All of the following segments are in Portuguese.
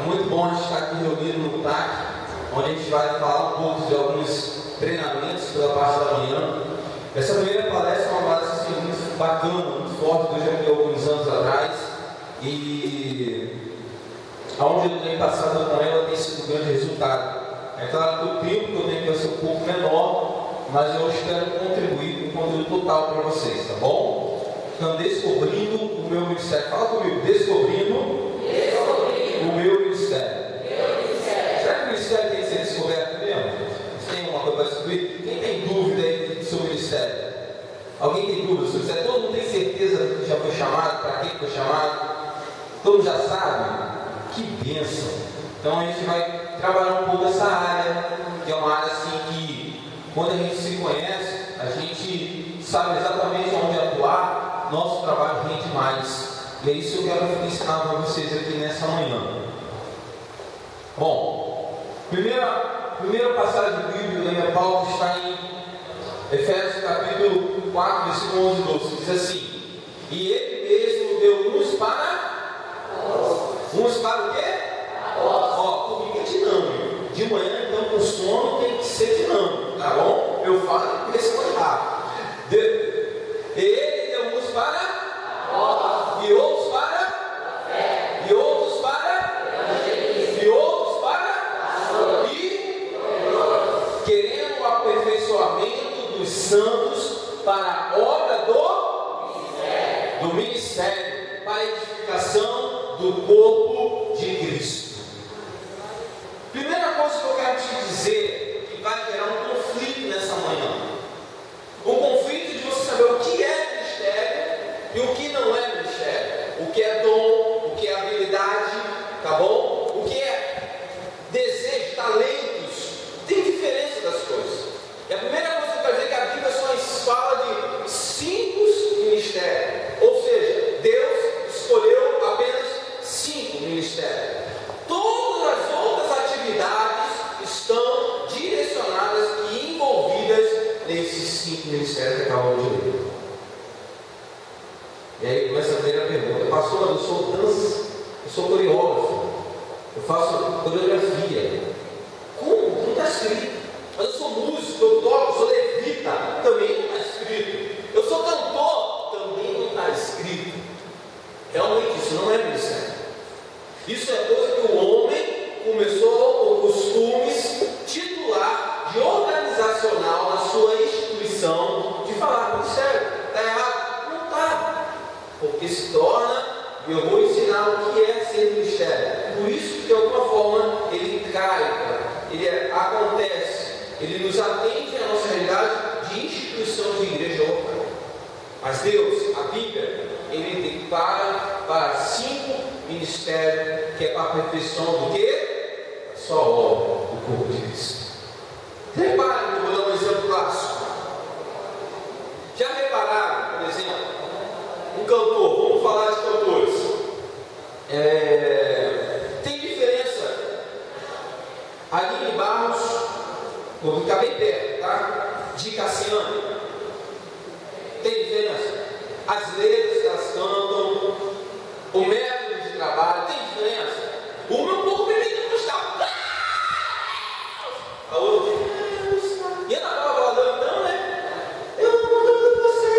muito bom a gente estar aqui reunido no TAC, onde a gente vai falar um pouco de alguns treinamentos pela parte da manhã. Essa primeira palestra é uma palestra assim, muito bacana, muito forte, que eu já vi alguns anos atrás, e aonde eu tenho passado com ela tem sido um grande resultado. É claro que o tempo que eu tenho vai ser um pouco menor, mas eu espero contribuir com o conteúdo total para vocês, tá bom? Então, descobrindo o meu ministério. Fala comigo, descobrindo o meu ministério. Será que o ministério tem que ser descoberto mesmo? Você tem alguma coisa para descobrir? Quem tem dúvida aí do seu ministério? Alguém tem dúvida do seu ministério? Todo mundo tem certeza que já foi chamado? Para que foi chamado? Todo mundo já sabe? Que bênção! Então a gente vai trabalhar um pouco essa área, que é uma área assim que, quando a gente se conhece, a gente sabe exatamente onde atuar, nosso trabalho rende mais. E é isso que eu quero ensinar para vocês aqui nessa manhã. Bom, primeira passagem bíblica da minha pauta está em Efésios capítulo 4, versículo 11 e 12. Diz assim: e ele mesmo deu luz para o quê? Ó, comigo é dinâmico. De manhã, então, com sono tem que ser dinâmico, tá bom? Eu falo e respondo rápido. Ele deu luz para e outros para e outros para e outros para e querendo o aperfeiçoamento dos santos para a obra do ministério, para a edificação do corpo de Cristo. Primeira coisa que eu quero te dizer, que vai gerar um conflito nessa manhã. Um conflito de você saber o que é ministério e o que não é ministério. O que é dom, o que é habilidade, tá bom? O que é desejo, talentos. Tem diferença das coisas. E a primeira coisa que eu quero dizer é que a Bíblia só fala de 5 ministérios. Ou seja, Deus escolheu apenas 5 ministérios. Todas as outras atividades estão direcionadas e envolvidas nesses 5 ministérios que acabamos de ler. E aí começa a primeira pergunta: pastor, eu sou dança, eu sou coreógrafo, eu faço coreografia. Como? Não está escrito. Mas eu sou músico, eu toco, eu sou levita, também não está escrito. Eu sou cantor, também não está escrito. Realmente isso não é ministério. Isso é coisa que o homem começou com costumes titular de organizacional na sua instituição de falar ministério. Está errado? Não está. Porque se torna, e eu vou ensinar o que é ser ministério. Por isso que de alguma forma ele cai, ele acontece, ele nos atende à nossa realidade de instituição de igreja local. Mas Deus, a Bíblia, ele depara para 5 ministérios, que é para a perfeição do quê? Só obra do corpo de Cristo. Reparem, eu vou dar um exemplo clássico. Já repararam, por exemplo, um cantor, vamos falar de cantores. Tem diferença. Aline Barros, vou ficar bem perto, tá? De Cassiane. Tem diferença. As letras que elas cantam, o método de trabalho, tem diferença. Uma é um pouco bem cristal. A outra, e ela estava falando então, né? Eu não mando você.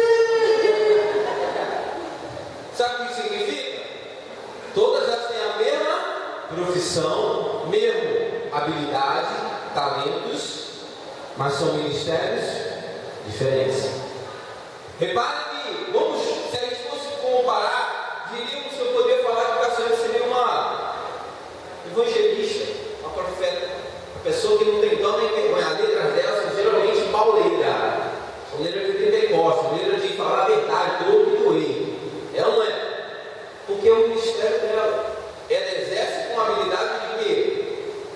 Sabe o que isso significa? Todas elas têm a mesma profissão, mesma habilidade, talentos, mas são ministérios diferentes. Reparem que, se a gente fosse comparar, diríamos que eu poderia falar que o Cassiano seria uma evangelista, uma profeta, uma pessoa que não tem dó nem vergonha. As letras dela são geralmente pauleira, são letras de Pentecostes, letras de falar a verdade, todo e doer. Ela não é, porque é o ministério dela. Ela exerce com a habilidade de quê?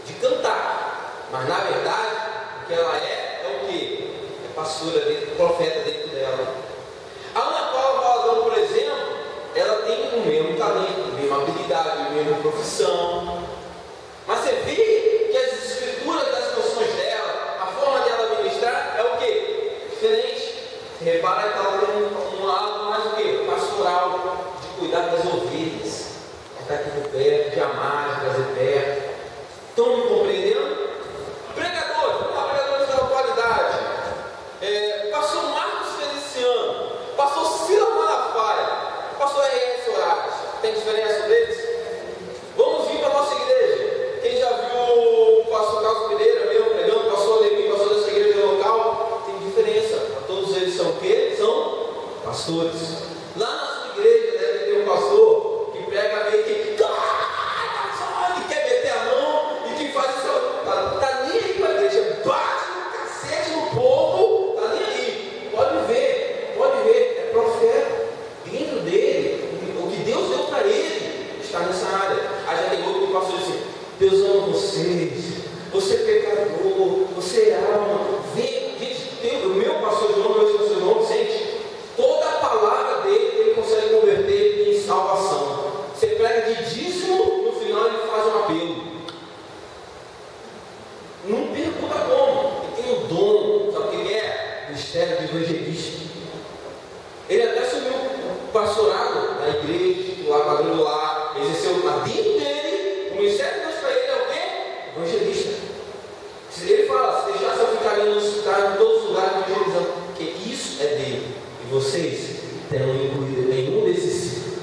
De cantar, mas na verdade, o que ela é o quê? É pastora dentro, profeta dentro dela. A Ana Paula Valadão, por exemplo, ela tem o mesmo talento, a mesma habilidade, a mesma profissão. Mas você vê que as escrituras das canções dela, a forma dela ministrar é o quê? Diferente. Você repara que ela tem um lado mais o quê? Pastoral, de cuidar das ovelhas, de estar aqui por perto, de amar, de trazer perto. diferença deles? Vamos vir para a nossa igreja. Quem já viu o pastor Carlos Pereira mesmo pregando, o pastor Alemir, pastor dessa igreja local, tem diferença. Todos eles são o quê? São pastores. Lá na sua igreja deve ter um pastor que prega meio que quer meter a mão e que faz isso. Tá nem aí com a igreja, bate no cacete no povo, tá nem aí. Pode ver, é profeta. Dentro dele, o que Deus deu para ele está nessa área. Aí já tem outro pastor assim: Deus ama vocês, você é pecador, você é alma. Gente, o meu pastor João, meu pastor João, sente toda a palavra dele, ele consegue converter em salvação. Você prega de dízimo, no final ele faz um apelo. Não pergunta como, ele tem um dom, sabe o que ele é? Ministério de evangelista. Ele até assumiu o pastorado da igreja, titular, pagando lá, exerceu dentro dele, o ministério de Deus para ele é o quê? Evangelista. Se ele fala, se deixasse eu ficar ali nos hospitais, em todos os lugares evangelizando, porque isso é dele. E vocês terão incluído nenhum desses cinco.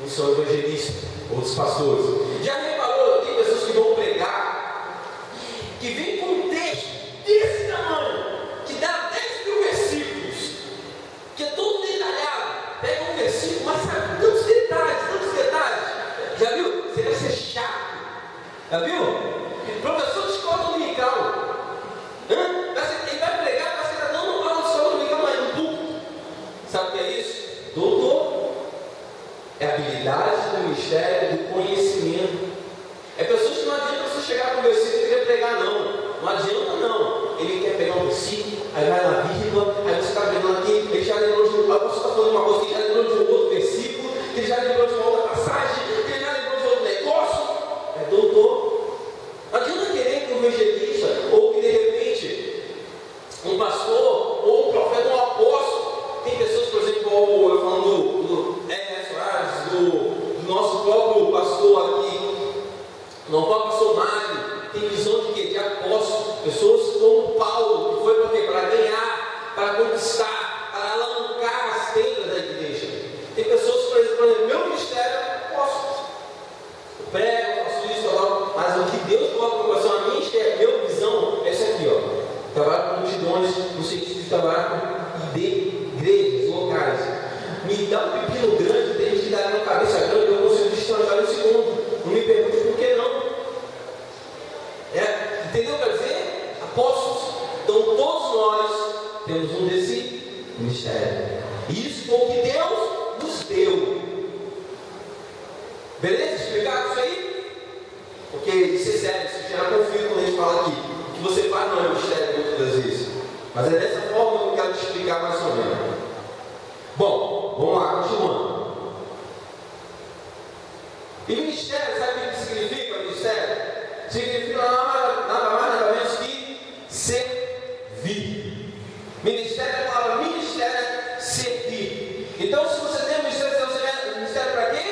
Uns são evangelistas, outros pastores. Já reparou, tem pessoas que vão pregar, que vem com um texto desse tamanho, que dá 10.000 versículos, que é todo detalhado. Pega um versículo, mas sabe tantos detalhes. Já viu? Você deve ser chato. Já viu? Professor de escola dominical. Ele vai pregar, mas ele está dando uma aula de escola dominical, mas no púlpito. Sabe o que é isso? Doutor. É habilidade do ministério, do conhecimento. É pessoas que não adianta você chegar com o versículo e querer pregar, não. Não adianta, não. Ele quer pegar um versículo, aí vai na vírgula, aí você está pregando aqui, ele já lembrou de você está falando uma coisa que ele já lembrou de um outro versículo, que ele já lembrou de uma outra passagem, que ele já lembrou de outro negócio. É doutor. Não adianta querer que um evangelista, ou que de repente um pastor, ou um profeta, ou um apóstolo. Tem pessoas, por exemplo, eu falando do Ernesto Soares, do nosso próprio pastor aqui, não, o próprio pastor Mário, tem visão de quê? De apóstolo. Pessoas como Paulo, que foi para quê? Para ganhar, para conquistar, para alavancar as tendas da igreja. Tem pessoas, por exemplo, meu ministério é apóstolo. Eu prego, eu faço isso, mas o que Deus coloca no coração, a minha visão é essa aqui, ó. Trabalhar com multidões, no sentido de trabalhar com igrejas locais. Me dá um pepino grande, tem gente que dá na cabeça grande, eu consigo destrancar no segundo. Não me pergunte por que não. Entendeu o que eu quero dizer? Apóstolos. Então todos nós temos um desse ministério. Isso foi o que Deus nos deu. Beleza? Explicado isso aí? Porque isso é sério, isso gera conflito quando a gente fala aqui. O que você faz não é mistério muitas das vezes. Mas é dessa forma que eu quero te explicar mais ou menos. Bom, vamos lá, continuando. E ministério, sabe o que significa ministério? Significa nada mais, nada menos que servir. Ministério, a palavra ministério é servir. Então, se você tem um ministério, você tem um ministério para quê?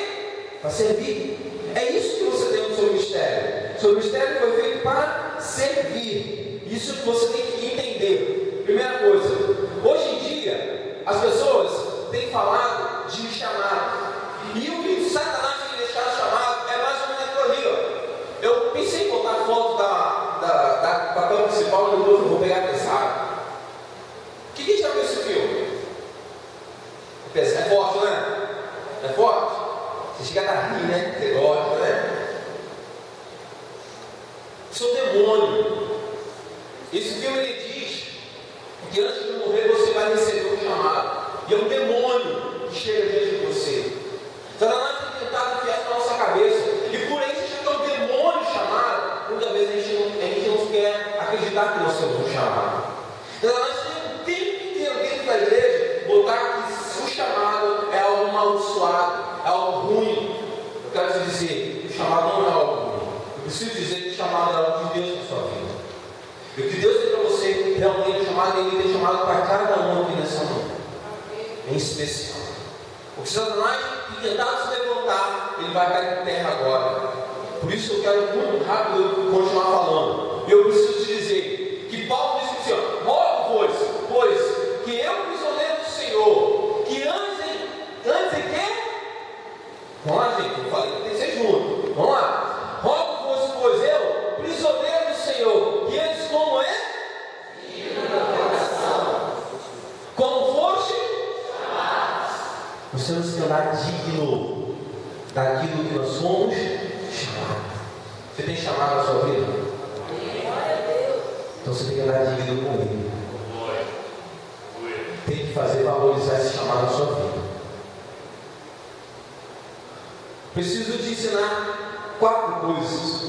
Para servir. É isso que você tem no seu ministério. O seu ministério foi feito para servir. Isso que você tem que entender. Primeira coisa, hoje em dia, as pessoas têm falado de chamado. E o que Satanás tem deixado chamado é mais ou menos aquilo ali, ó. Eu pensei em botar a foto da papel principal e depois eu vou pegar pesado. O que já viu esse filme? É forte, né? É forte? Você chega a rir, né? Você gosta, né? Isso é um demônio. Esse filme ele diz que antes de morrer você vai receber um chamado. E é um demônio que chega diante de você. Satanás tem tentado enfiar na nossa cabeça. E por isso que é um demônio chamado. Muitas vezes a gente não quer acreditar que nós temos um chamado. Satanás tem o tempo inteiro dentro da igreja botar que o chamado é algo amaldiçoado, é algo ruim. Eu quero te dizer, o chamado não é algo ruim. Eu preciso dizer que o chamado é algo de Deus na sua vida. E o que Deus tem para você realmente é chamado, Ele tem chamado para cada um aqui nessa manhã. Em especial. Porque Satanás tem tentado se levantar, ele vai cair por terra agora. Por isso eu quero muito rápido continuar falando. Eu preciso te dizer que Paulo disse assim, ó, rogo, pois que eu, prisioneiro do Senhor, que antes em quê? Com Vamos lá, gente, eu falei que tem que ser junto. Vamos lá. Rogo-vos, pois eu, prisioneiro do Senhor, que antes como é? Como foste? Nós temos que andar digno daquilo que nós somos chamados. Você tem chamado na sua vida? Então você tem que andar digno com ele. Tem que fazer valorizar esse chamado na sua vida. Preciso te ensinar 4 coisas.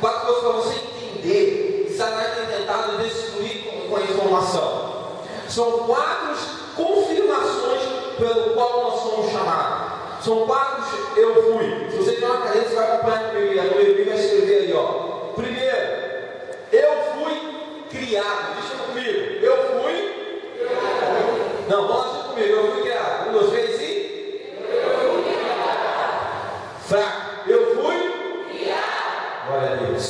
4 coisas para você entender que Satanás tem tentado destruir com a informação. São 4 confirmações pelo qual nós somos chamados. São 4 eu fui. Se você tem uma caneta, você vai acompanhar comigo. A número vai escrever aí, ó. Primeiro, eu fui criado. Deixa comigo. Eu fui criado. Não, vamos lá comigo. Eu fui criado. 1, 2, 3 e. Eu fui criado. Fraco. Eu fui criado. Glória a Deus.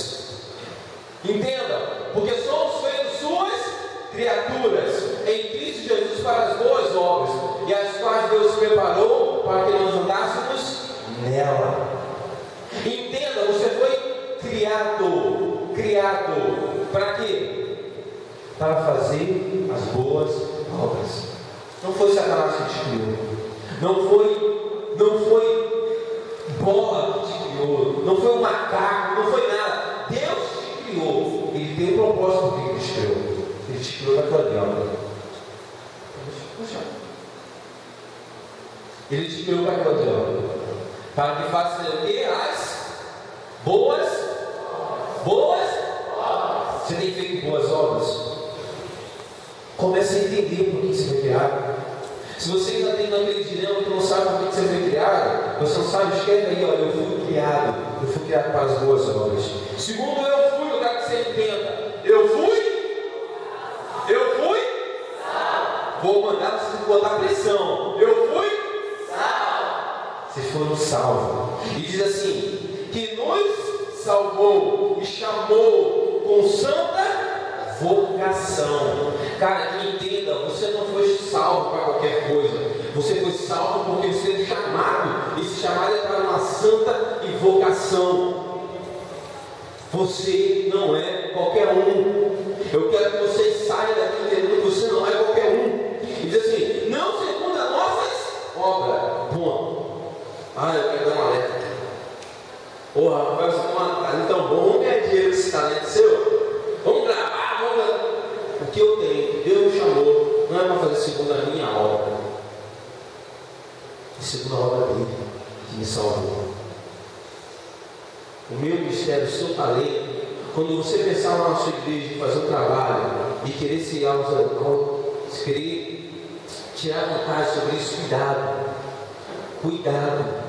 Entenda, porque somos feitos suas criaturas em Cristo Jesus para as boas obras, e as quais Deus preparou para que nós andássemos nela. Entenda, você foi criado para quê? Para fazer as boas obras. Não foi Satanás que te criou, não foi bola que te criou, não foi um macaco, não foi nada. Deus te criou. Ele tem um propósito que ele te criou. Ele te criou da tua dentro. Ele te criou da tua dentro. Para que faça o quê? As boas. Você tem feito boas obras? Comece a entender por que você foi criado. Se você ainda tem naquele dilema que não sabe por que você foi criado, você não sabe, escreve aí, olha, eu fui criado para as boas obras. Segundo, eu quero que você entenda. Eu fui. Vou mandar você botar pressão. Eu fui salvo. Vocês foram salvos. E diz assim: que nos salvou e chamou com santa vocação. Cara, entenda, você não foi salvo para qualquer coisa. Você foi salvo porque você é chamado. Esse chamado é para uma santa e vocação. Você não é qualquer um. Eu quero que você saia daqui entendendo que você não é qualquer um. E diz assim: não segundo as nossas obras. Ponto. Eu quero dar uma letra. Porra, Rafael, você tem um talento tão bom. Vamos ganhar dinheiro com esse talento seu? Vamos gravar, o que eu tenho, Deus me chamou. Não é para fazer segundo a minha obra. É segundo a obra dele, que me salvou. O meu ministério, o seu talento. Quando você pensar lá na sua igreja, fazer um trabalho e querer querer tirar vantagem sobre isso, cuidado.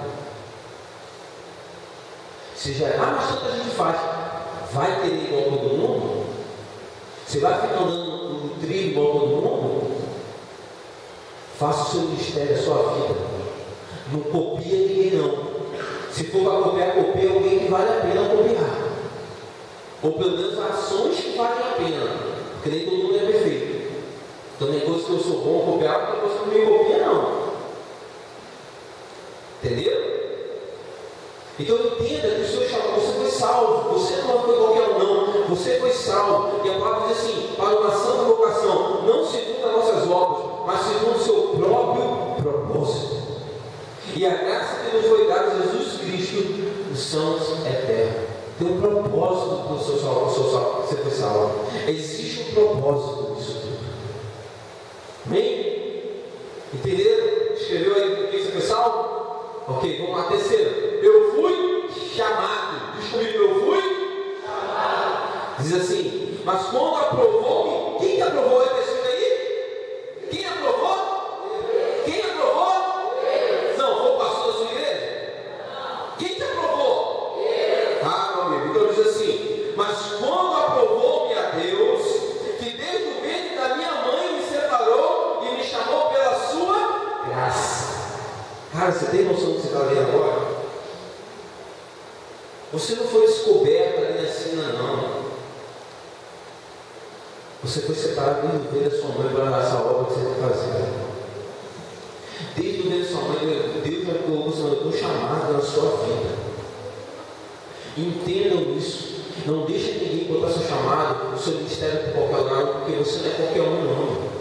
Mas tanta gente faz. Vai querer igual todo mundo? Você vai ficar andando no trilho igual todo mundo? Faça o seu ministério, a sua vida. Não copia ninguém não. Se for para copiar, copia alguém que vale a pena copiar. Ou pelo menos ações que valem a pena. Porque nem todo mundo é perfeito. Então tem coisa que eu sou bom copiar, tem coisa que não me copia não. Entendeu? Então entenda que o Senhor chamou, você foi salvo. Você não foi qualquer um não. Você foi salvo. E a palavra diz assim: para uma santa vocação, não segundo as nossas obras, mas segundo o seu próprio propósito. E a graça que nos foi dada a Jesus Cristo, os santos eternos. Tem um propósito do seu salvo, você foi salvo. Existe um propósito nisso tudo. Amém? Entenderam? Escreveu aí por que você foi salvo? Ok, vamos lá, terceiro. Eu fui chamado. Diz comigo, eu fui chamado. Diz assim: mas quando aprovou-me, quem aprovou a pessoa aí? Quem aprovou? Quem aprovou? Não, foi o pastor da sua igreja? Quem te aprovou? Meu amigo, então diz assim: mas quando aprovou-me a Deus, que desde o ventre da minha mãe me separou e me chamou pela sua graça. Cara, você tem noção do que você está lendo agora? Você não foi descoberto ali na cena, não. Você foi separado desde o ventre da sua mãe para essa obra que você está fazendo. Desde o dia da sua mãe, Deus já colocou um chamado na sua vida. Entendam isso. Não deixe ninguém botar seu chamado, o seu ministério por qualquer lugar, porque você não é qualquer um, não.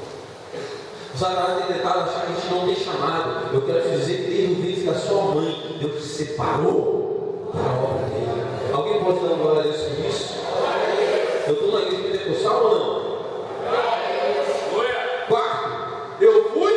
Os Satanás tem tentado achar que a gente não tem chamado. Eu quero te dizer que desde o ventre da sua mãe, Deus te separou para a obra dele. Alguém pode dar glória a Deus por isso? Eu estou na igreja pentecostal ou não? Quarto, eu fui.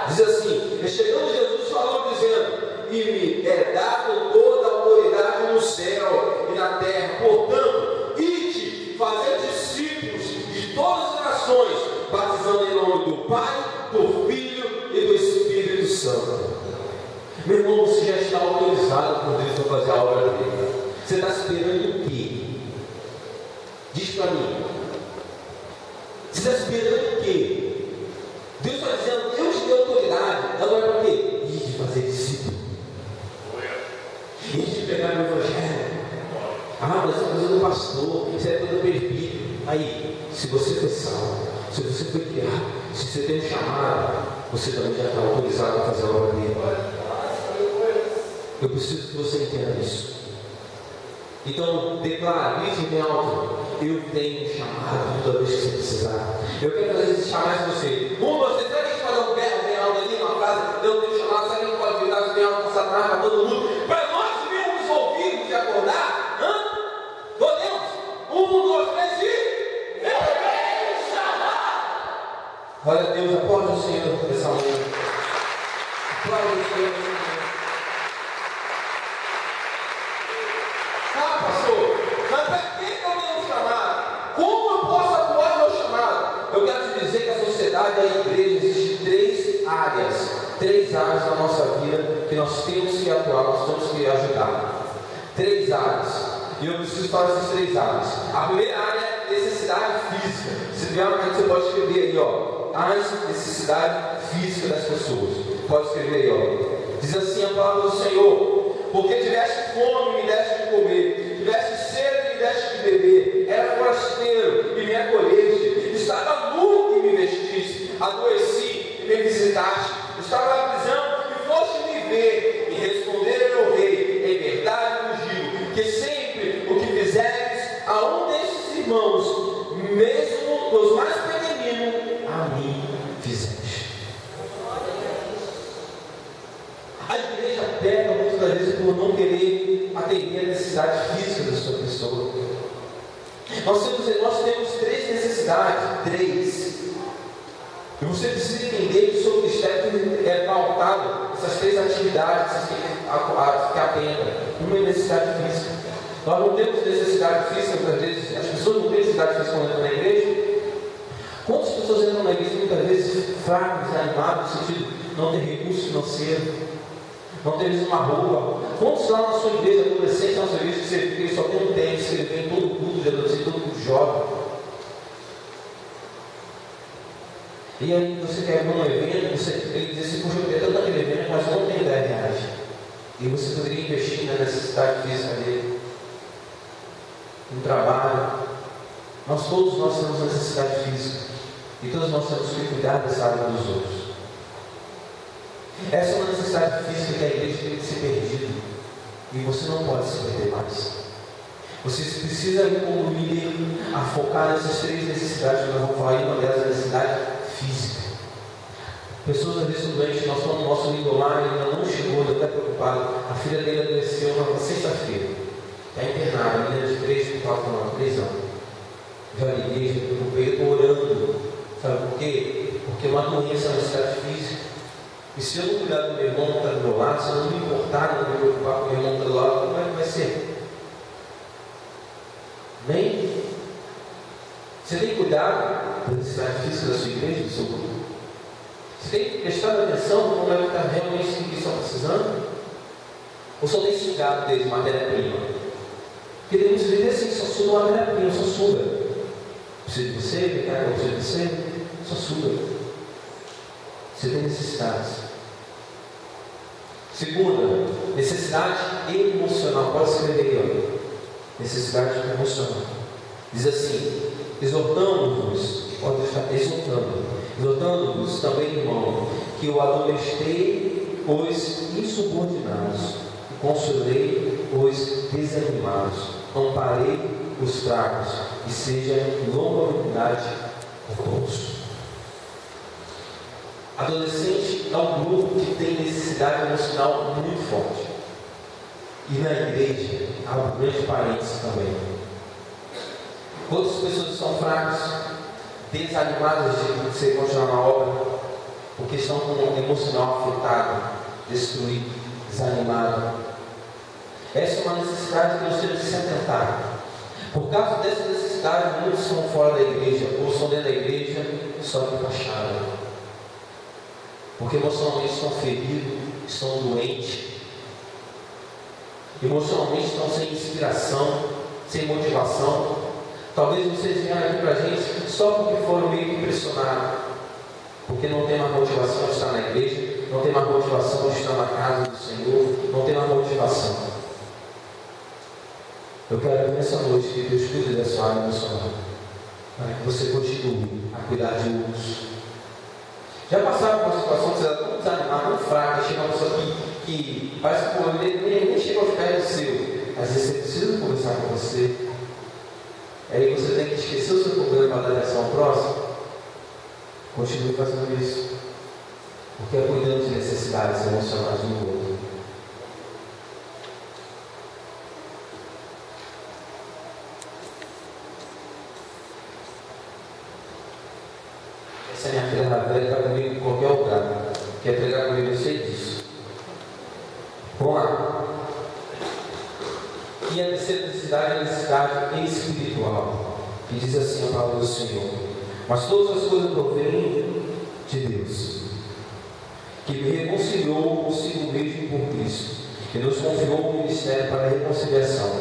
Diz assim: e chegando Jesus falou dizendo: e me é dado toda a autoridade no céu e na terra. Portanto, ide fazer discípulos de todas as nações, batizando em nome do Pai, do Filho e do Espírito Santo. Meu irmão, você já está autorizado por Deus para fazer a obra dele. Você está esperando o quê? Diz para mim. Você está esperando o quê? Deus está dizendo: eu te dei autoridade. Agora para quê? E de fazer discípulo. E de pegar o evangelho. Ah, mas isso é coisa do pastor, isso é coisa do presbítero. Aí, se você foi salvo, se você foi criado, se você tem um chamado, você também já está autorizado a fazer a obra dele. Eu preciso que você entenda isso. Então, declare, grite bem alto: eu tenho um chamado toda vez que você precisar. Eu quero fazer esse chamado de você. Você sabe que a gente pode dar um berro bem alto ali, uma frase: eu tenho um chamado. Sabe que a gente pode gritar bem alto para Satanás, para todo mundo? Para nós mesmos ouvirmos e acordar? Podemos? 1, 2, 3 e... eu tenho um chamado. Glória a Deus, aplaude o Senhor nessa manhã. Aplaude o Senhor. Pastor, mas para que eu tenho um chamado? Como eu posso atuar no meu chamado? Eu quero te dizer que a sociedade, a igreja, existem 3 áreas da nossa vida que nós temos que atuar, nós temos que ajudar. 3 áreas. E eu preciso falar dessas 3 áreas. A primeira área é necessidade física. Se tiver uma coisa, você pode escrever aí, ó. A necessidade física das pessoas. Pode escrever aí, ó. Diz assim a palavra do Senhor: porque tiveste fome, me deste de comer, tiveste sede, me deste de beber, era forasteiro, e me acolheste, estava nu e me vestiste, adoeci e me visitaste, estava na prisão e foste me ver. E responderam ao rei: em verdade vos digo, que sempre o que fizeres a um destes irmãos, mesmo dos mais pequeninos, a mim fizeste. A igreja peca muitas das vezes por não querer atender a necessidade física da sua pessoa. Nós temos 3 necessidades, 3. E você precisa entender que o seu ministério é pautado essas 3 atividades que você tem que ficar atenta. Uma é necessidade física. Nós não temos necessidade física, muitas vezes, as pessoas não têm necessidade física quando entram na igreja. Quantas pessoas entram na igreja muitas vezes fracas, desanimadas, no sentido de não ter recurso financeiro, não tem uma roupa? Quantos lá na sua igreja, adolescente, na sua igreja, que ele só tem um tênis, que ele vem todo culto de adolescente, todo culto jovem? E aí você quer ir num evento, ele diz assim: poxa, eu queria tanto aquele evento, mas não tem 10 reais. E você poderia investir na necessidade física dele, no trabalho. Todos nós temos necessidade física, e todos nós temos que cuidar dessa área dos outros. Essa é uma necessidade física que a igreja tem que ser perdida. E você não pode se perder mais. Você precisa ir como líder a focar nessas 3 necessidades que nós vamos falar. Uma delas é a necessidade física. Pessoas às vezes são doentes. Nós estamos no nosso líder lá, ele ainda não chegou, ele está preocupado. A filha dele adoeceu na sexta-feira. Está internada, a menina de 3 anos. Já liguei, já preocupei, estou orando. Sabe por quê? Porque é uma doença, é uma necessidade física. E se eu não cuidar do meu irmão que está do meu lado, se eu não me importar, não me preocupar com o meu irmão que está do lado, como é que vai ser? Amém? Você tem cuidado da necessidade física da sua igreja, do seu grupo? Você tem prestado atenção como é que está realmente o que estão precisando? Ou só tem sugado deles matéria-prima? Porque tem muitos líderes assim, só suga matéria-prima, só suga. Precisa de você, vem cá, precisa de você, só suga. Você tem necessidades. Segunda, necessidade emocional. Pode escrever aí, ó. Necessidade emocional. Diz assim: exortamos-vos pode estar exortando-vos também, irmão, que eu admoestei os insubordinados, consolei os desanimados, amparei os fracos, e seja longanimidade por todos. Adolescente é um grupo que tem necessidade emocional muito forte. E na igreja há um grande parênteses também. Quantas pessoas estão fracas, desanimadas de se continuar na obra, porque estão com o emocional afetado, destruído, desanimado. Essa é uma necessidade que nós temos que se atentar. Por causa dessa necessidade, muitos estão fora da igreja, ou estão dentro da igreja, só de fachada. Porque emocionalmente estão feridos, estão doentes, emocionalmente estão sem inspiração, sem motivação. Talvez vocês venham aqui para a gente só porque foram meio impressionados, porque não tem mais motivação de estar na igreja, não tem mais motivação de estar na casa do Senhor, não tem mais motivação. Eu quero nessa noite que Deus cuide da sua área emocional, para que você continue a cuidar de outros. Já passaram por uma situação que você está tão desanimado, tão fraca, chega uma pessoa que parece que o problema nem chega aos pés do seu. Às vezes você precisa conversar com você. Aí você tem que esquecer o seu problema para dar atenção ao próximo. Continue fazendo isso. Porque é cuidando de necessidades emocionais do outro. Essa minha filha velha está comigo em qualquer lugar. Quer pregar comigo, eu sei disso. Vamos lá. E a terceira necessidade é a necessidade espiritual, que diz assim a palavra do Senhor: mas todas as coisas provêm de Deus, que me reconciliou consigo mesmo por Cristo, que nos confiou o ministério para a reconciliação.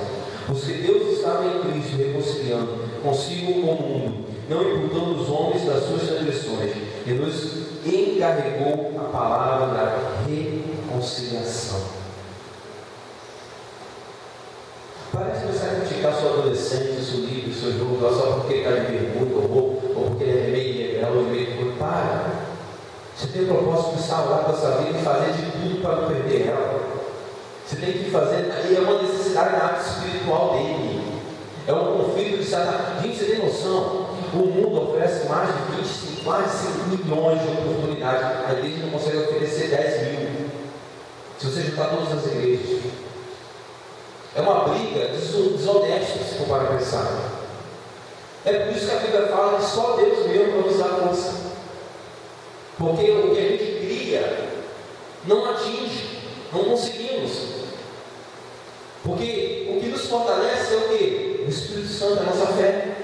Porque Deus estava em Cristo reconciliando consigo com o mundo, não imputando os homens das suas transgressões, e nos encarregou a palavra da reconciliação. Parece que você vai criticar seu adolescente, seu livro, seu jogo, só porque ele está de vergonha ou porque ele é meio rebelde ou meio curto. Para. Você tem o propósito de salvar com essa vida e fazer de tudo para não perder ela. Você tem que fazer, aí é uma necessidade na área espiritual dele. É um conflito de Satanás. Gente, você tem noção? O mundo oferece mais de 25, quase 5 milhões de oportunidades. A igreja não consegue oferecer 10 mil. Se você juntar todas as igrejas. É uma briga desonesta, se for para pensar. É por isso que a Bíblia fala que só Deus mesmo para nos dar força. Porque o que a gente cria não atinge, não conseguimos. Porque o que nos fortalece é o quê? O Espírito Santo, a nossa fé.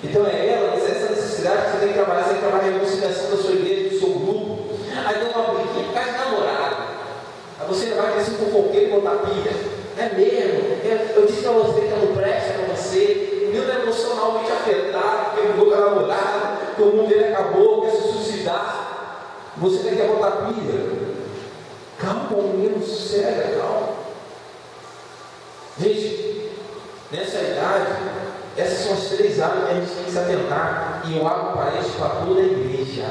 Então é essa necessidade que você tem que trabalhar. Você tem que trabalhar a reconciliação da sua igreja, do seu grupo. Aí tem uma briguinha por causa de namorado. Aí você vai querer ser fofoqueiro e botar pilha. É mesmo? Eu disse para você que eu não presta para você. O meu é emocionalmente afetado, porque brigou com a namorada, que o mundo dele acabou, quer se suicidar. Você quer botar pilha? Calma, menino, sossega, calma. Gente, nessa idade, essas são as 3 áreas que a gente tem que se atentar. E eu abro parênteses para toda a igreja.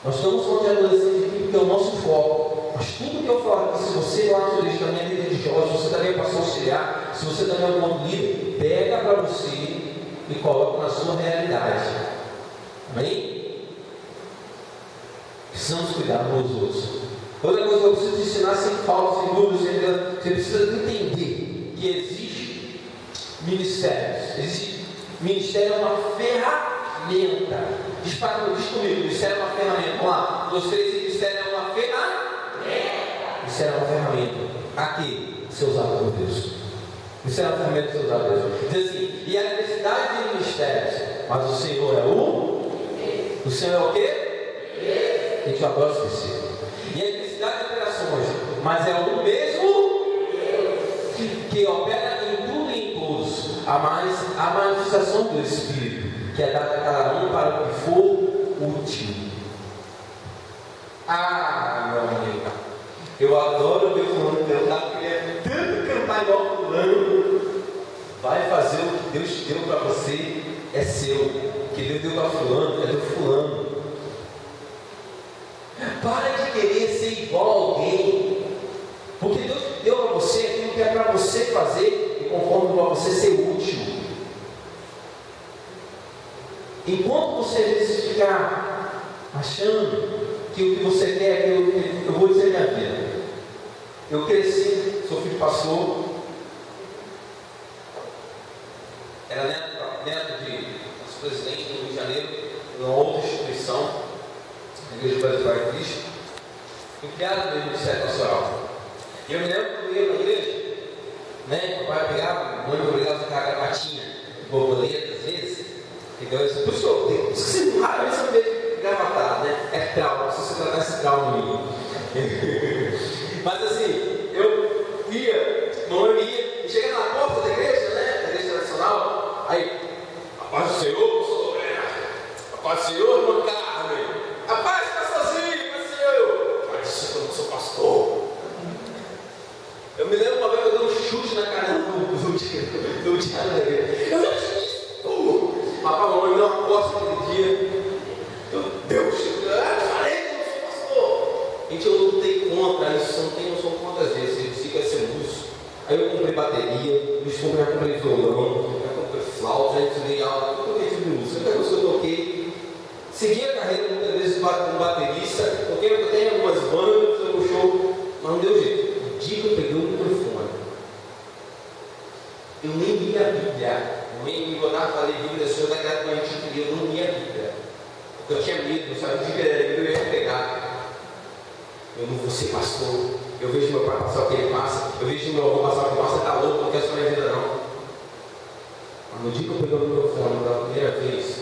Nós estamos falando de adolescente aqui porque é o nosso foco. Mas tudo que eu falo aqui, se você lá no lista da minha vida religiosa, se você também passou a auxiliar, se você também é um bom líder, pega para você e coloca na sua realidade. Amém? Precisamos cuidar uns dos outros. Outra coisa que eu preciso te ensinar sem falta, sem dúvida, você precisa entender que existe ministérios. Existe ministério é uma ferramenta. Diz comigo, ministério é uma ferramenta. Vamos lá, 2, 3, ministério é uma ferramenta. Isso é uma ferramenta. Aqui, ser usado por Deus. Isso é uma ferramenta de ser usado por Deus. Diz assim: e a necessidade de ministérios, mas o Senhor é o? O Senhor é o quê? A gente adora esquecer. E a necessidade de operações, mas é o mesmo que opera em tudo e em todos. A manifestação do Espírito, que é dada a cada um para o que for útil. Meu amigo, eu adoro ver fulano cantar, porque ele é tanto cantar igual fulano. Vai fazer o que Deus deu para você é seu. O que Deus deu para fulano é do fulano. Para de querer ser igual a alguém. Porque Deus deu para você aquilo que é para você fazer e conforme para você ser útil. Enquanto você às vezes ficar achando que o que você quer é aquilo que eu vou dizer minha vida. Eu cresci, sou filho de pastor, era neto de presidente do Rio de Janeiro, em uma outra instituição, a Igreja Brasileira de Cristo, fui criado no Ministério Pastoral. E eu me lembro que eu ia para a igreja, né? O pai pegava, a mãe me obrigava a ficar com a patinha de borboleta às vezes. Então, por isso que eu você raramente você vê gravatado, né? É trauma, não precisa tratar esse trauma em mim. Mas assim, eu ia, não ia, e chegava na porta da igreja, né? Da igreja nacional, aí, a paz do Senhor, pastor, a paz do Senhor, irmão Carmen, a paz está sozinho, mas Senhor, paz do Senhor, eu não sou pastor. Eu me lembro uma vez que eu dei um chute na cara do diário da igreja. Eu já tinha isso. Papai, mamãe me deu uma costa aquele dia. Meu Deus, eu falei que eu sou pastor. Gente, eu lutei contra isso, não tenho noção quantas vezes. Eu disse que ia ser músico. Aí eu comprei bateria, já comprei violão, já comprei flauta, já estudei aula, tudo que tipo de música. Até que eu toquei. Segui a carreira muitas vezes como baterista, toquei até em algumas bandas, fiz um show, mas não deu jeito. Um dia que eu peguei o microfone, eu nem li a Bíblia. Me encontrava, falei Bíblia, o Senhor daquela que a gente queria, eu não lia a Bíblia. Porque eu tinha medo, eu sabia que era Bíblia, eu ia pegar. Eu não vou ser pastor. Eu vejo meu pai passar o que ele passa, eu vejo meu avô passar o que ele passa, está louco, não quer só minha vida não. Mas no dia que eu peguei o microfone pela primeira vez,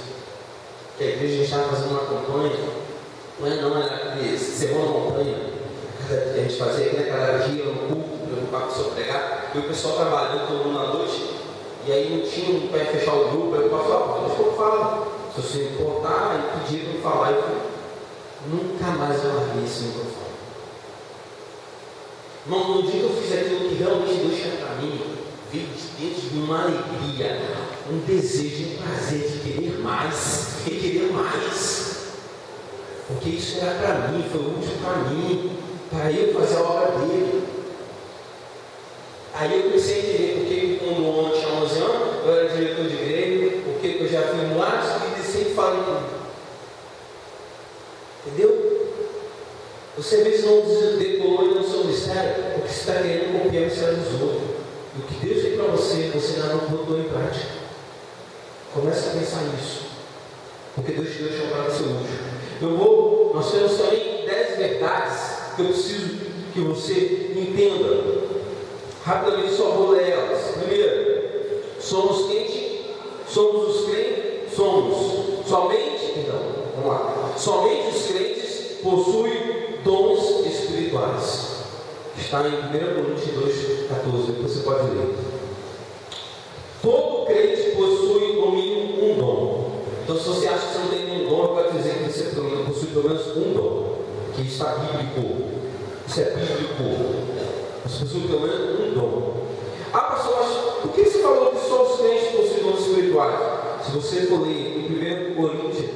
que a igreja estava fazendo uma campanha, não era aquele sermão da montanha, que a gente fazia aqui naquela dia, no culto, para a pessoa pregar, e o pessoal trabalhando todo mundo à noite. E aí não tinha para fechar o grupo, aí eu falava, deixa eu falar. Se você importar, e pedir para eu falar, eu falei, nunca mais eu larguei esse microfone. Irmão, no dia que eu fiz aquilo que realmente Deus tinha para mim, veio de dentro de uma alegria, um desejo, um prazer de querer mais, e querer mais. Porque isso era para mim, foi útil para mim, para eu fazer a obra dele. Aí eu comecei a entender porque quando o homem tinha 11 anos, eu era diretor de igreja, porque eu já fui no ar e sempre falei tudo. Entendeu? Você às vezes não decolou no seu ministério porque você está querendo copiar o ministério dos outros. E o que Deus tem para você, você ainda não botou em prática. Comece a pensar nisso. Porque Deus te deu chamar para ser útil. Nós temos também 10 verdades que eu preciso que você entenda. Rapidamente só vou ler elas. Primeiro, somos os crentes, somente os crentes possuem dons espirituais. Está em 1 Coríntios 2,14, depois você pode ler. Todo crente possui no mínimo um dom. Então, se você acha que você não tem nenhum dom, eu quero dizer que você possui pelo menos um dom, que está bíblico. Isso é bíblico. Você possui pelo menos um dom. Pastor, mas por que você falou que só os crentes possuem dons espirituais? Se você for ler em 1 Coríntios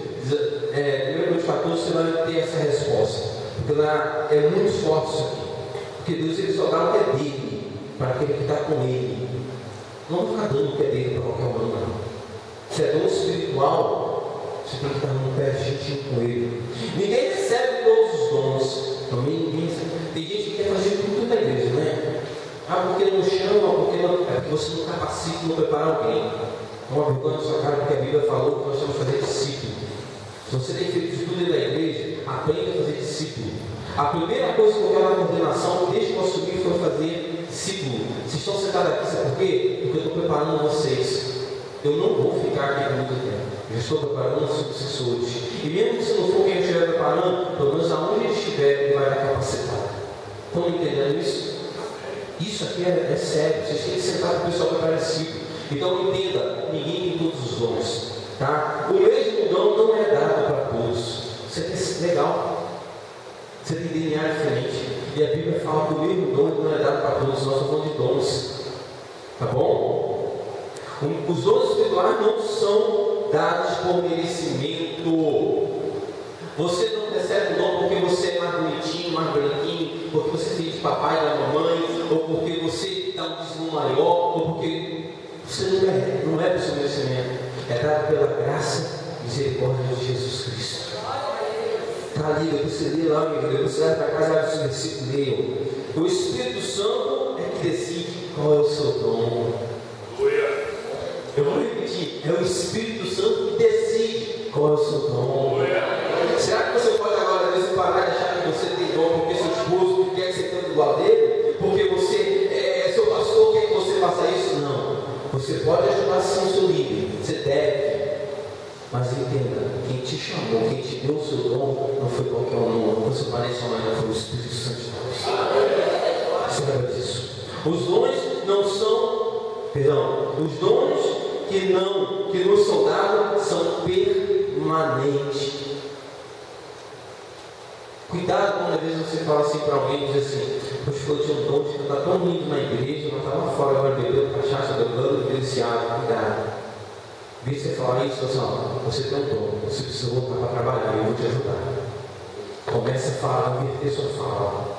14, você vai ter essa resposta. Porque lá é muito forte isso aqui. Porque Deus ele só dá o que é dele para aquele que está com ele. Não ficar dando o que é dele para qualquer um, não. Se é dom espiritual, você tem que estar no pé juntinho com ele. Ninguém recebe todos os dons. Também ninguém. Tem gente que quer fazer tudo na igreja, né? Porque não chama, porque você não capacita, não prepara alguém. Uma vergonha na sua cara, porque a Bíblia falou que nós temos que fazer discípulo. Se você tem feito de tudo dentro da igreja, aprenda a fazer discípulo. A primeira coisa que eu quero na coordenação, desde que eu assumi, foi fazer discípulo. Vocês estão sentados aqui, sabe por quê? Porque eu estou preparando vocês. Eu não vou ficar aqui por muito tempo. Eu estou preparando os sucessores. E mesmo que se não for quem eu estiver preparando, pelo menos aonde ele estiver, ele vai estar capacitado. Estão entendendo isso? Isso aqui é sério. Vocês têm que sentar com o pessoal para preparar discípulo. Então entenda, ninguém tem todos os dons. Tá? O mesmo dom não é dado para todos. Isso aqui é legal. Você tem DNA diferente. E a Bíblia fala que o mesmo dom não é dado para todos. Nós estamos falando de dons. Tá bom? Os dons espirituais não são dados por merecimento. Você não recebe o dom porque você é mais bonitinho, mais branquinho, porque você é filho de papai e da mamãe, ou porque você dá um dízimo maior, ou porque você não é do seu merecimento. É dado pela graça e misericórdia de Jesus Cristo. Está ali, você lê lá, meu Deus, você vai para casa, vai para o versículo, leiam. O Espírito Santo é que decide qual é o seu dom. Eu vou repetir, é o Espírito Santo que decide qual é o seu dom. Será que você pode agora às vezes parar de achar que você tem dom porque seu esposo quer que você cante do lado dele? Porque você é seu pastor, quer que você faça isso? Não. Você pode ajudar sim o seu líder, você deve. Mas entenda, quem te chamou, quem te deu o seu dom, não foi qualquer um, não foi seu pai nem sua mãe, não foi o Espírito Santo de Deus. Saiba disso. Os dons não são, os dons que nos são dados são permanentes. Cuidado quando às vezes você fala assim para alguém e diz assim: poxa, eu tinha um dom de cantar tão lindo na igreja, mas estava fora agora bebendo cachaça, bebendo deliciado. Cuidado. Vê você falar isso, assim, ó, você tem um dom, você precisa voltar para trabalhar, eu vou te ajudar. Comece a falar, inverter sua fala.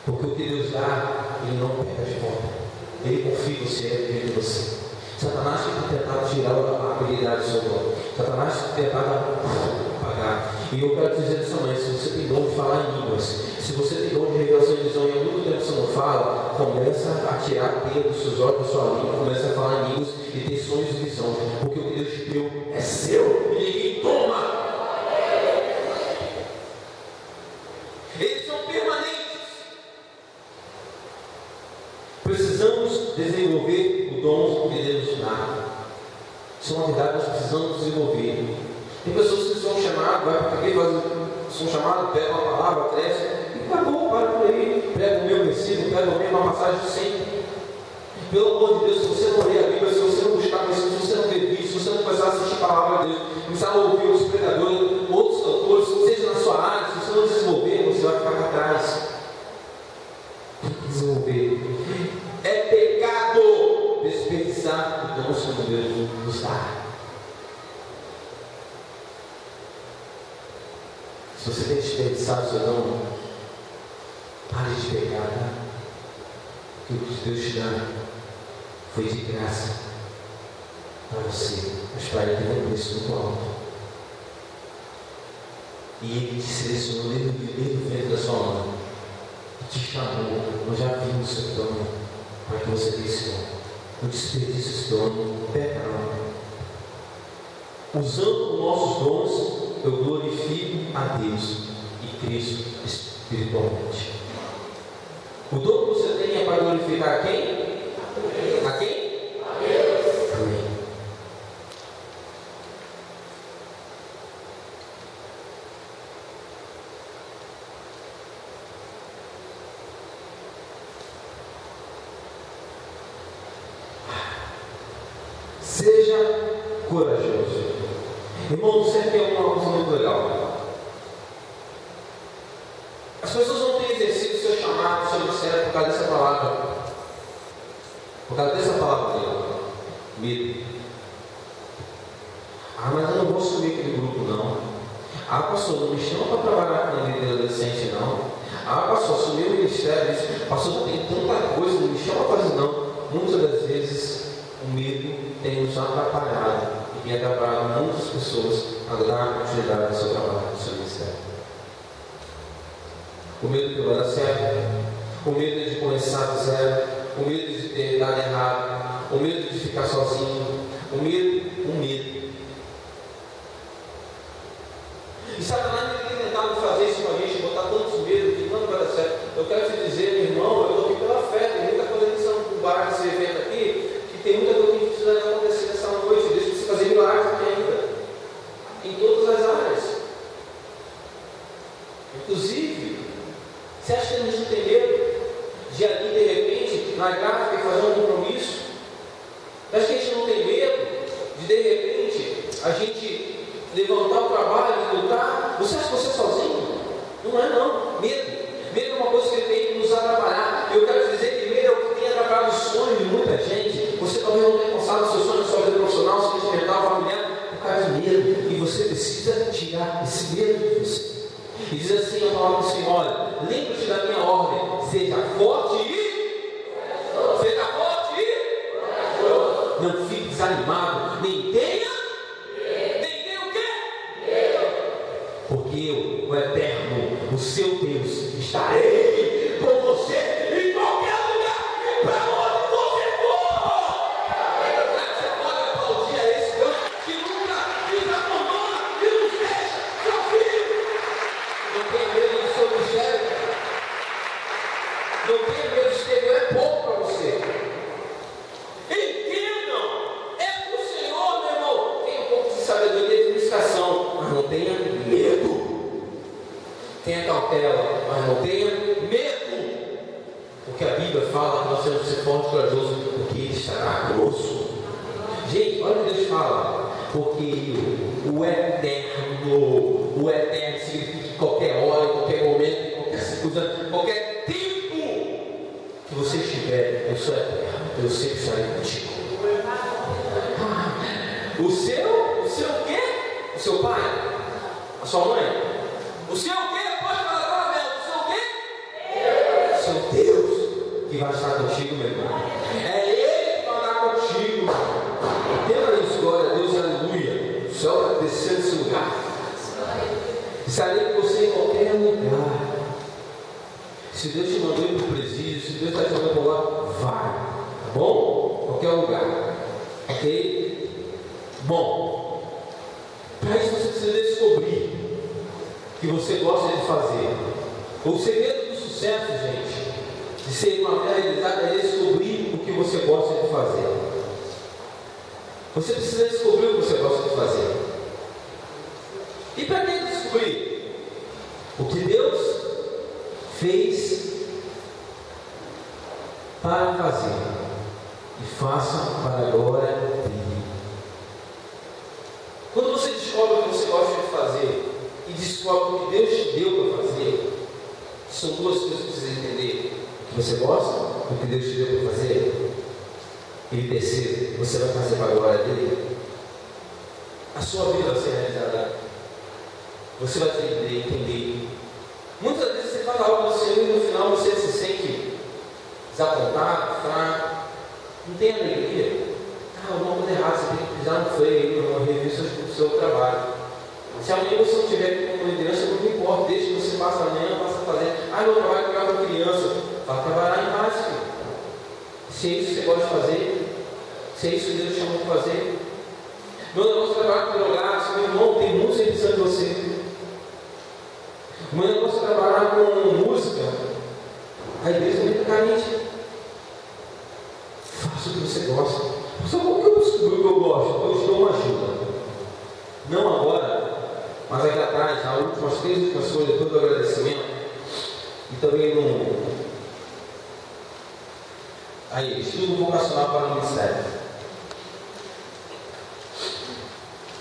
Porque o que Deus dá, Ele não pega de volta. Ele confia em você, Ele vem de você. Satanás tem tentado tirar a habilidade do seu dom. Satanás tem tentado apagar. E eu quero dizer dessa manhã, se você tem dom de falar em línguas, se você tem dom de revelação de visão e há muito tempo você não fala, começa a tirar a teia dos seus olhos da sua língua, começa a falar em línguas e ter sonhos de visão. Porque o que Deus te deu é seu e ninguém toma. Eles são permanentes. Precisamos desenvolver o dom que Deus nos dá. Isso é uma verdade, nós precisamos desenvolver. Tem pessoas que são chamadas, vai para aqui, são chamadas, pegam uma palavra, crescem, e acabou, para por aí, pega o meu versículo, pega o meu, uma passagem sempre. Pelo amor de Deus, se você não ler a Bíblia, se você não buscar conhecimento, se você não ver vídeo, se você não começar a assistir a palavra de Deus, começar a ouvir os pregadores, outros cantores, seja na sua área, se você não desenvolver, você vai ficar para trás. Tem que desenvolver. É pecado desperdiçar o dom que Deus nos dá. Se você tem desperdiçado o seu dom, pare de pegar, tá? Que o que Deus te dá foi de graça para você, mas para Ele tem um preço muito alto. E Ele te selecionou desde o ventre da sua mãe, e te chamou. Nós já vimos o seu dom para que você tenha esse dom. Não desperdice esse dom, não peca não. Usando os nossos dons, eu glorifico a Deus e cresço espiritualmente. O dom que você tem é para glorificar a quem? A quem? A Deus. Amém. Seja corajoso. Irmão, sempre é uma coisa muito legal. As pessoas não têm exercido o seu chamado, o seu ministério por causa dessa palavra. Por causa dessa palavra dele. Medo. Ah, mas eu não vou assumir aquele grupo, não. Ah, pastor, não me chama para trabalhar com a líder adolescente, não. Ah, pastor, assumir o ministério. Pastor, tem tanta coisa, não me chama para fazer, não. Muitas das vezes, o medo tem nos atrapalhado. E tem atrapalhado muitas pessoas a dar continuidade ao seu trabalho, ao seu ministério. O medo de não dar certo, o medo de começar do zero, o medo de ter dado errado, o medo de ficar sozinho, o medo. E Satanás tem tentado fazer isso com a gente, botar tantos medos que não vai dar certo. Eu quero te dizer, meu irmão, eu estou aqui pela fé, tem muita coisa que são no bar desse evento aqui, que tem muita coisa que precisa acontecer nessa noite. Deus precisa fazer milagres aqui ainda, em todas as áreas. Inclusive, você acha que a gente não tem medo de ali, de repente, na gráfica, fazer um compromisso? Você acha que a gente não tem medo de repente, a gente levantar o trabalho e lutar? Você acha que você é sozinho? Não é não. Medo é uma coisa que tem que nos atrapalhar. Eu quero dizer que medo é o que tem atrapalhado o sonho de muita gente. Você talvez não tenha alcançado o Diz assim a palavra do Senhor: olha, lembra-te da minha ordem, seja forte e não fique desanimado, nem tenha o quê? Porque eu, o Eterno, o seu Deus, estarei com você em qualquer lugar e para onde você for. Você pode aplaudir a esse Deus que nunca nos abandona e nos deixa sozinhos. Não tenha medo do seu ministério. Não tenha medo de ter, não é pouco para você. Entendam, é do Senhor, meu irmão. Tenha um pouco de sabedoria e administração, mas não tenha medo. Tenha cautela, mas não tenha medo. Porque a Bíblia fala que nós temos que ser forte e corajoso, porque Ele estará conosco. Gente, olha o que Deus fala. Porque o Eterno significa que qualquer hora, qualquer momento, qualquer circunstância, qualquer tempo que você estiver, eu sou eterno, eu sempre estarei contigo. O seu quê? O seu pai? A sua mãe? O seu quê? Pode falar, Abel, o seu quê? O seu Deus que vai estar contigo, meu irmão. É Ele que vai andar contigo. Entenda isso, glória a Deus, aleluia. O céu vai descer nesse lugar. Estarei com você em qualquer lugar. Se Deus te mandou ir para o presídio, se Deus está te mandando para lá, vai. Tá bom? Qualquer lugar. Ok? Bom, para isso você precisa descobrir o que você gosta de fazer. O segredo do sucesso, gente, de ser uma fé realizada, é descobrir o que você gosta de fazer. Você precisa descobrir o que você gosta de fazer. E para que descobrir? O que Deus fez para fazer, e faça para a glória dele. Quando você descobre o que você gosta de fazer e descobre o que Deus te deu para fazer, são duas coisas que você precisa entender: o que você gosta, o que Deus te deu para fazer, e terceiro, você vai fazer para a glória dele. A sua vida vai ser realizada. Você vai ter que entender. Muitas vezes você faz algo do Senhor e no final você se sente desapontado, fraco, não tem alegria. Alguma coisa errada, você tem que pisar no freio, não rever o seu trabalho. Se amanhã você não tiver com uma liderança, não importa, deixa que você passa amanhã, passa a fazer. Meu trabalho é cuidar com criança. Vai trabalhar em paz, filho. Se é isso que você gosta de fazer, se é isso que Deus chamou de fazer. Meu negócio é trabalhar com drogados, meu irmão, tem muitos aí precisando de você. O meu negócio é trabalhar com música, a igreja também está carente. Faça o que você gosta. Só como que eu descobri o que eu gosto? Eu te dou uma ajuda. Não agora, mas aqui atrás, as 3 últimas coisas, depois do agradecimento, e também no. Aí, estudo vocacional para o ministério.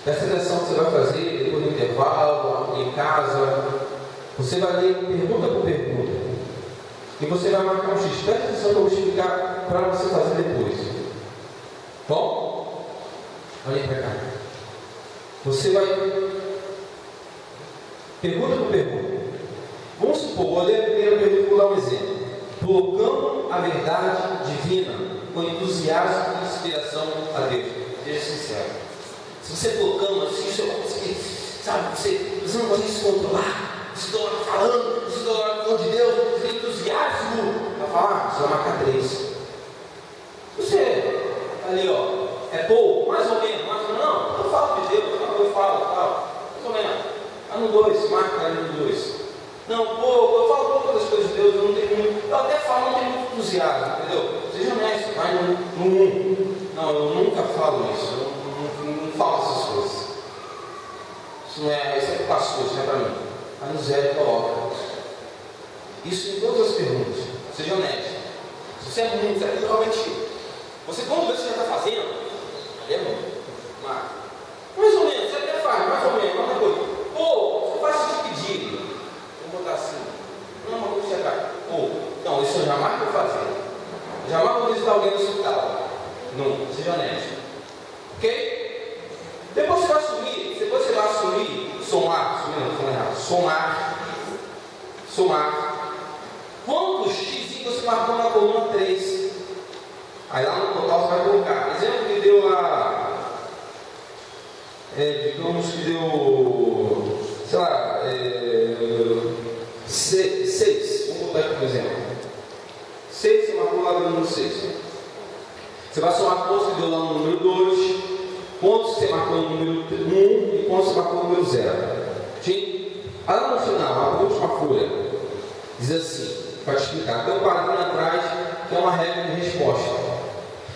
Presta atenção que você vai fazer depois do intervalo, em casa. Você vai ler pergunta por pergunta. E você vai marcar um X. Presta atenção que eu vou explicar para você fazer depois. Bom? Olha para cá. Você vai. Pergunta por pergunta. Vamos supor, vou ler a primeira pergunta, vou dar um exemplo. Proclamo a verdade divina com entusiasmo e inspiração a Deus. Seja sincero. Se você proclama, sabe, você não consegue se controlar. Você está falando, você está falando de Deus, você tem entusiasmo para falar, você vai marcar 3. Você ali, ó, é pouco, mais ou menos, não, eu falo de Deus, eu falo, mais ou menos. No 2, marca ali no 2. Não, pouco, eu falo pouco das coisas de Deus, eu não tenho muito, eu até falo, não tenho muito entusiasmo, entendeu? Seja honesto, vai no 1. Não, eu nunca falo isso, eu não falo essas coisas. Isso não é, isso é para o pastor, isso não é para mim. Vai no 0 coloca. Isso em todas as perguntas, seja honesto. Se você é muito, realmente. Você, quando você já está fazendo, é muito. Mais ou menos, você até faz, mais ou menos, uma coisa. Você faz isso de pedido. Vou botar assim. Não, vou chegar. Não, isso eu jamais vou fazer. Jamais vou visitar alguém no hospital. Não, seja honesto. Ok? Depois você vai assumir, somar somar. Quantos X você marcou na coluna 3? Aí lá no total você vai colocar. Exemplo que deu lá, digamos que deu, sei lá, 6. Vamos botar aqui um exemplo. 6 você marcou lá no número 6. Você vai somar quantos que deu lá no número 2, quantos você marcou no número 1 e quantos você marcou no número 0. Sim? Aí lá no final, a última folha, diz assim, para te explicar, tem um quadrinho atrás que é uma regra de resposta.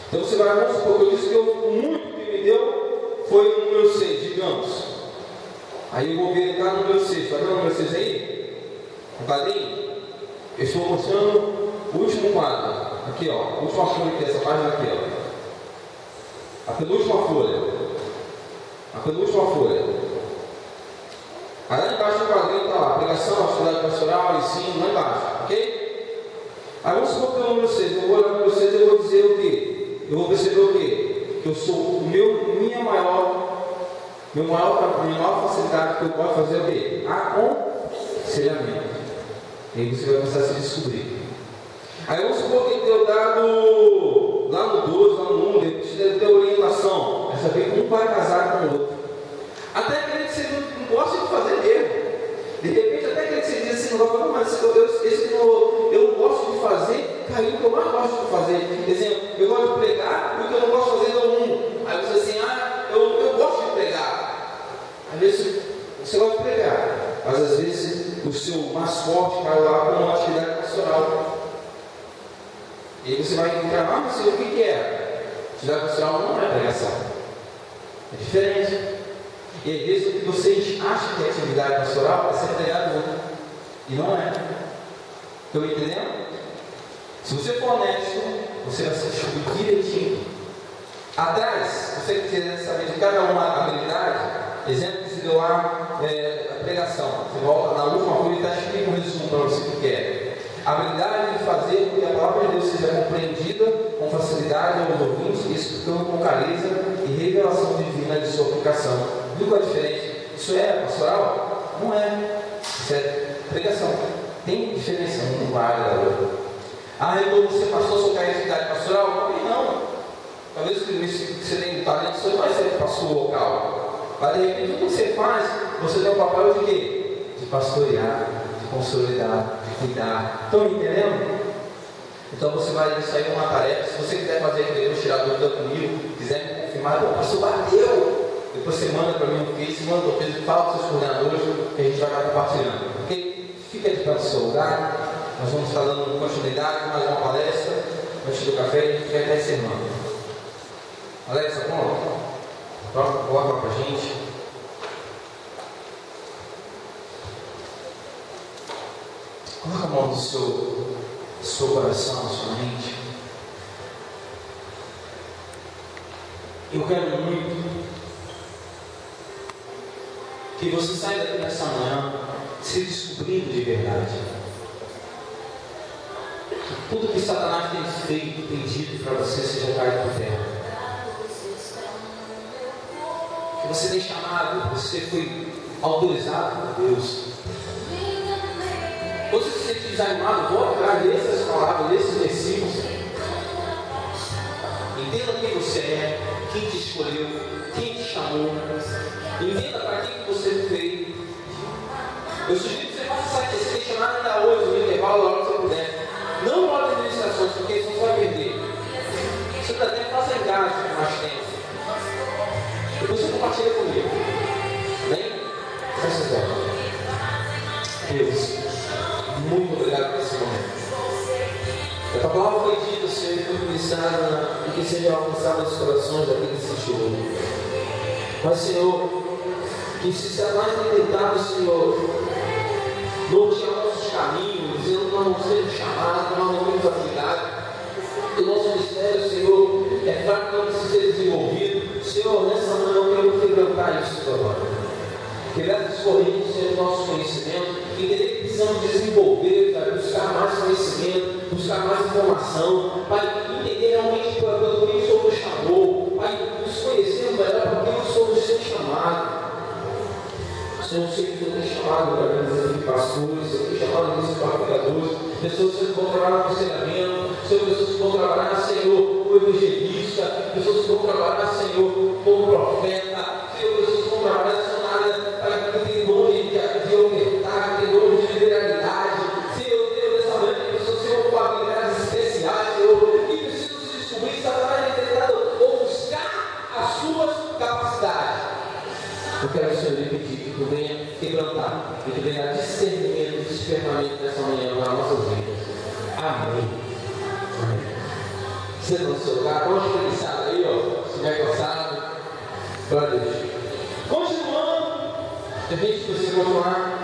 Então você vai, vamos supor, eu disse que o muito que me deu foi o número 6, digamos. Aí eu vou verificar no número 6, vai ver o número 6 aí? No quadrinho? Eu estou mostrando o último quadro. Aqui, ó, a última folha aqui, essa página aqui, ó. A penúltima folha. A penúltima folha. Aí lá embaixo do quadrinho está lá, pregação, atividade pastoral, ensino, lá embaixo, ok? Aí vamos supor que é o número 6. Eu vou olhar o número 6 e eu vou dizer o quê? Eu vou perceber o quê? Que eu sou minha maior facilidade que eu posso fazer é o quê? Aconselhamento. E aí você vai começar a se descobrir. Aí vamos supor que deu dado lá no 12, lá no 1, depois deve ter orientação. É saber como vai casar com o outro. Até aquele que você não gosta de fazer mesmo. De repente, até aquele que você diz assim, não vai falar, mas esse que eu não gosto de fazer, caiu o que eu mais gosto de fazer. Exemplo, eu gosto de pregar e o que eu não gosto de fazer é o 1. Aí você diz assim, eu gosto de pregar. Às vezes você gosta de pregar, mas às vezes o seu mais forte caiu lá com uma atividade pastoral. E aí você vai encontrar, mas o que é? Atividade pastoral não é pregação. É diferente. E às vezes o que vocês acham que é atividade pastoral é ser pregado outro. E não é. Estão entendendo? Se você for honesto, você vai se descobrir direitinho. Atrás, se você quiser saber de cada uma a habilidade, exemplo que se deu lá, a pregação. Você volta na última folha e está escrito um resumo para você o que é. A habilidade de fazer com que a palavra de Deus seja compreendida com facilidade aos ouvintes, explicando com clareza e revelação divina de sua aplicação. Viu qual é a diferença? Isso é pastoral? Não é. Isso é pregação. Tem diferença um com a área da outra. Então você passou a sua carreira de atividade pastoral? Também não. Talvez você tenha um talento, você não vai ser pastor local. Mas de repente, tudo que você faz, você tem o papel de quê? De pastorear, de consolidar, de cuidar. Estão me entendendo? Então você vai sair com uma tarefa. Se você quiser fazer aquele tirar dúvida comigo, quiser me confirmar, o pastor bateu. Depois você manda para mim no Face, manda para o fala com seus coordenadores que a gente vai estar compartilhando. Ok? Fica de pé no seu lugar. Nós vamos estar dando continuidade, mais uma palestra. Antes do café, a gente vai estar encerrando. Alexa, coloca para a gente. Coloca a mão no seu coração, na sua mente. Eu quero muito que você saia daqui nessa manhã se descobrindo de verdade. Que tudo que Satanás tem feito, tem dito para você, seja caído por terra. Que você tem chamado, você foi autorizado por Deus. Quando você se sente desanimado, volte atrás dessas palavras, desses versículos. Entenda quem você é, quem te escolheu, quem te chamou. Entenda para que você veio. Eu sugiro que você faça esse questionário ainda hoje, no intervalo, na hora que você puder. Não olhe as ministrações, porque senão você vai perder. Você até faça em casa com mais tempo. Depois você compartilha comigo. Amém? Presta atenção. Deus, muito obrigado por esse momento. A tua palavra foi dita, Senhor, e foi ministrada, e que seja alcançada nos corações daqueles que te ouvem. Mas, Senhor, que se Satanás tem tentado, Senhor, nortear nossos caminhos, dizendo que nós não somos chamados, que nós não temos habilidade, que o nosso mistério, Senhor, é fraco, que não precisa ser desenvolvido. Senhor, nessa manhã eu quero quebrantar isso agora. Quebrar as correntes, Senhor, do nosso conhecimento, entender que precisamos desenvolver, Pai, buscar mais conhecimento, buscar mais informação, Pai, entender realmente pelo que o Senhor nos chamou, Pai, nos conhecer melhor porque o Senhor nos tem chamado. Senhor, eu sei que eu tenho chamado para dizer de pastores, eu tenho chamado de pessoas que vão trabalhar no aconselhamento, pessoas que vão trabalhar, Senhor, como evangelista, pessoas que vão trabalhar, Senhor, como profeta, Senhor, pessoas que vão trabalhar na área para que tem dom de ofertar, tem dom de liberalidade, Senhor, Deus, dessa manhã, tem pessoas, Senhor, com habilidades especiais, Senhor, que precisam se descobrir, Satanás tentado ofuscar as suas capacidades. Eu quero, Senhor, lhe pedir que tu venha quebrantar, que tu venha discernimento, discernimento nessa manhã nas nossas vidas. Amém. Amém. Você no seu lugar, pode pensar aí, ó, se estiver cansado. Glória a Deus. Continuando, a gente precisa continuar